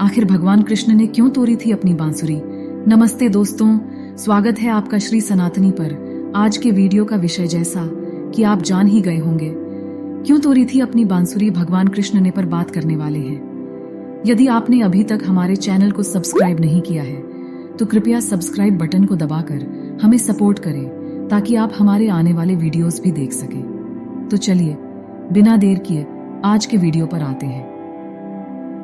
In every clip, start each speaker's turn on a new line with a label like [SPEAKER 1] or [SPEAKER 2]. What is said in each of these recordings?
[SPEAKER 1] आखिर भगवान कृष्ण ने क्यों तोड़ी थी अपनी बांसुरी? नमस्ते दोस्तों, स्वागत है आपका श्री सनातनी पर। आज के वीडियो का विषय जैसा कि आप जान ही गए होंगे, क्यों तोड़ी थी अपनी बांसुरी भगवान कृष्ण ने, पर बात करने वाले हैं। यदि आपने अभी तक हमारे चैनल को सब्सक्राइब नहीं किया है तो कृपया सब्सक्राइब बटन को दबाकर हमें सपोर्ट करें ताकि आप हमारे आने वाले वीडियोस भी देख सकें। तो चलिए बिना देर किए आज के वीडियो पर आते हैं।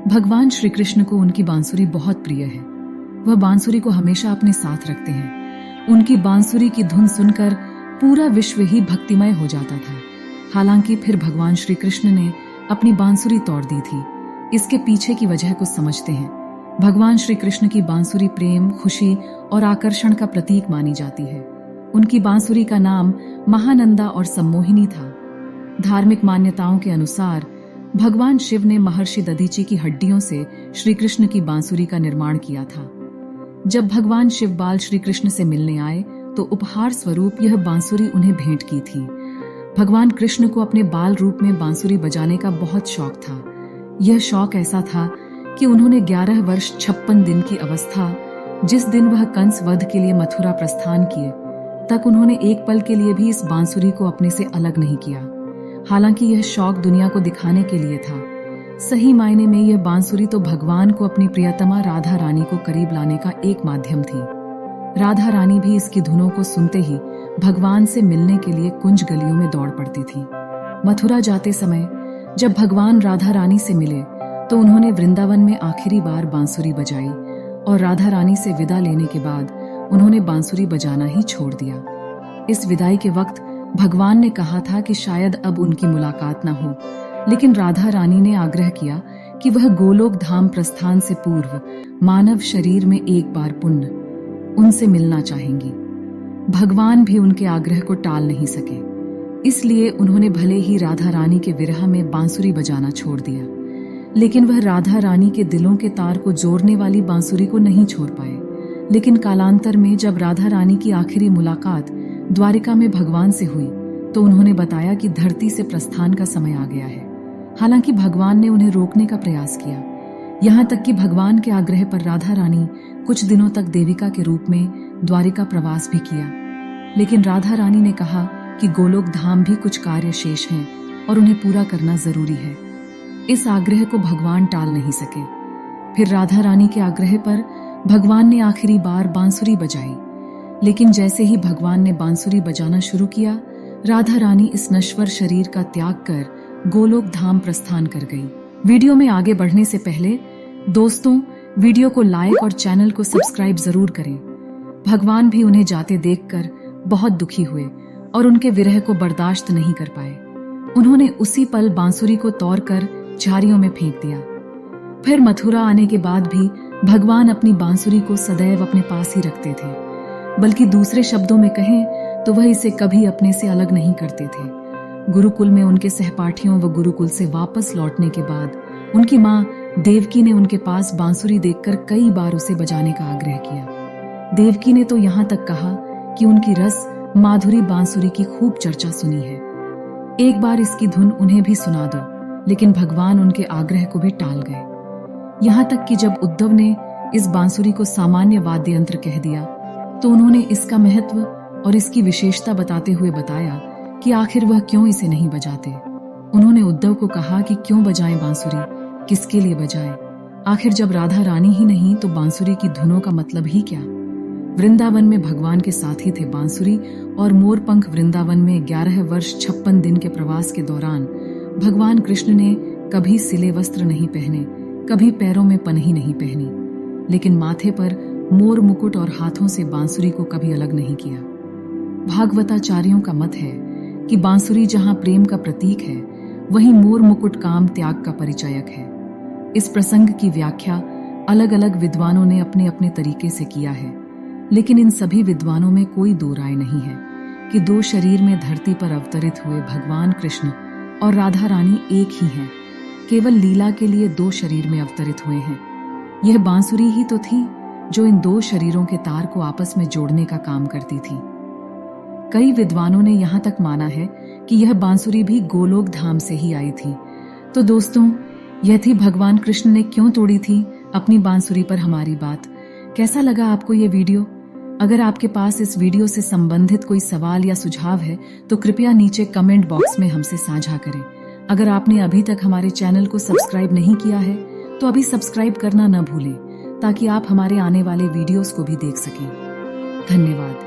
[SPEAKER 1] भगवान श्री कृष्ण को उनकी बांसुरी बहुत प्रिय है। वह बांसुरी को हमेशा अपने साथ रखते हैं। उनकी बांसुरी की धुन सुनकर पूरा विश्व ही भक्तिमय हो जाता था। हालांकि फिर भगवान श्री कृष्ण ने अपनी बांसुरी तोड़ दी थी। इसके पीछे की वजह को समझते हैं। भगवान श्री कृष्ण की बांसुरी प्रेम, खुशी और आकर्षण का प्रतीक मानी जाती है। उनकी बांसुरी का नाम महानंदा और सम्मोहिनी था। धार्मिक मान्यताओं के अनुसार भगवान शिव ने महर्षि दधीचि की हड्डियों से श्री कृष्ण की बांसुरी का निर्माण किया था। जब भगवान शिव बाल श्री कृष्ण से मिलने आए तो उपहार स्वरूप यह बांसुरी उन्हें भेंट की थी। भगवान कृष्ण को अपने बाल रूप में बांसुरी बजाने का बहुत शौक था। यह शौक ऐसा था कि उन्होंने 11 वर्ष 56 दिन की अवस्था, जिस दिन वह कंस वध के लिए मथुरा प्रस्थान किए, तक उन्होंने एक पल के लिए भी इस बांसुरी को अपने से अलग नहीं किया। हालांकि यह शौक दुनिया को दिखाने के लिए था। सही मायने में यह बांसुरी तो भगवान को अपनी प्रियतमा राधा रानी को करीब लाने का एक माध्यम थी। राधा रानी भी इसकी धुनों को सुनते ही भगवान से मिलने के लिए कुंज गलियों में दौड़ पड़ती थी। मथुरा जाते समय जब भगवान राधा रानी से मिले तो उन्होंने वृंदावन में आखिरी बार बांसुरी बजाई और राधा रानी से विदा लेने के बाद उन्होंने बांसुरी बजाना ही छोड़ दिया। इस विदाई के वक्त भगवान ने कहा था कि शायद अब उनकी मुलाकात न हो, लेकिन राधा रानी ने आग्रह किया कि वह गोलोक धाम प्रस्थान से पूर्व मानव शरीर में एक बार पुण्य उनसे मिलना चाहेंगी। भगवान भी उनके आग्रह को टाल नहीं सके, इसलिए उन्होंने भले ही राधा रानी के विरह में बांसुरी बजाना छोड़ दिया, लेकिन वह राधा रानी के दिलों के तार को जोड़ने वाली बांसुरी को नहीं छोड़ पाए। लेकिन कालांतर में जब राधा रानी की आखिरी मुलाकात द्वारिका में भगवान से हुई तो उन्होंने बताया कि धरती से प्रस्थान का समय आ गया है। हालांकि भगवान ने उन्हें रोकने का प्रयास किया, यहाँ तक कि भगवान के आग्रह पर राधा रानी कुछ दिनों तक देविका के रूप में द्वारिका प्रवास भी किया। लेकिन राधा रानी ने कहा कि गोलोक धाम भी कुछ कार्य शेष हैं और उन्हें पूरा करना जरूरी है। इस आग्रह को भगवान टाल नहीं सके। फिर राधा रानी के आग्रह पर भगवान ने आखिरी बार बांसुरी बजाई, लेकिन जैसे ही भगवान ने बांसुरी बजाना शुरू किया, राधा रानी इस नश्वर शरीर का त्याग कर गोलोक धाम प्रस्थान कर गई। वीडियो में आगे बढ़ने से पहले दोस्तों, वीडियो को लाइक और चैनल को सब्सक्राइब जरूर करें। भगवान भी उन्हें जाते देखकर बहुत दुखी हुए और उनके विरह को बर्दाश्त नहीं कर पाए। उन्होंने उसी पल बांसुरी को तोड़कर झाड़ियों में फेंक दिया। फिर मथुरा आने के बाद भी भगवान अपनी बांसुरी को सदैव अपने पास ही रखते थे, बल्कि दूसरे शब्दों में कहें तो वह इसे कभी अपने से अलग नहीं करते थे। गुरुकुल में उनके सहपाठियों व गुरुकुल से वापस लौटने के बाद उनकी माँ देवकी ने उनके पास बांसुरी देखकर कई बार उसे बजाने का आग्रह किया। देवकी ने तो यहाँ तक कहा कि उनकी रस माधुरी बांसुरी की खूब चर्चा सुनी है, एक बार इसकी धुन उन्हें भी सुना दो। लेकिन भगवान उनके आग्रह को भी टाल गए। यहाँ तक कि जब उद्धव ने इस बांसुरी को सामान्य वाद्य यंत्र कह दिया तो उन्होंने इसका महत्व और इसकी विशेषता बताते हुए बताया कि आखिर वह क्यों इसे नहीं बजाते। उन्होंने उद्धव को कहा कि क्यों बजाएं बांसुरी, किसके लिए बजाएं? आखिर जब राधा रानी ही नहीं तो बांसुरी की धुनों का मतलब ही क्या? वृंदावन में भगवान के साथी थे बांसुरी और मोरपंख। वृंदावन में 11 वर्ष 56 दिन के प्रवास के दौरान भगवान कृष्ण ने कभी सिले वस्त्र नहीं पहने, कभी पैरों में पनही नहीं पहनी, लेकिन माथे पर मोर मुकुट और हाथों से बांसुरी को कभी अलग नहीं किया। भागवताचार्यों का मत है कि बांसुरी जहां प्रेम का प्रतीक है, वहीं मोर मुकुट काम त्याग का परिचायक है। इस प्रसंग की व्याख्या अलग अलग विद्वानों ने अपने अपने तरीके से किया है, लेकिन इन सभी विद्वानों में कोई दो राय नहीं है कि दो शरीर में धरती पर अवतरित हुए भगवान कृष्ण और राधा रानी एक ही हैं। केवल लीला के लिए दो शरीर में अवतरित हुए हैं। यह बांसुरी ही तो थी जो इन दो शरीरों के तार को आपस में जोड़ने का काम करती थी। कई विद्वानों ने यहाँ तक माना है कि यह बांसुरी भी गोलोक धाम से ही आई थी। तो दोस्तों, यह थी भगवान कृष्ण ने क्यों तोड़ी थी अपनी बांसुरी पर हमारी बात। कैसा लगा आपको ये वीडियो? अगर आपके पास इस वीडियो से संबंधित कोई सवाल या सुझाव है तो कृपया नीचे कमेंट बॉक्स में हमसे साझा करें। अगर आपने अभी तक हमारे चैनल को सब्सक्राइब नहीं किया है तो अभी सब्सक्राइब करना न भूलें ताकि आप हमारे आने वाले वीडियोस को भी देख सकें। धन्यवाद।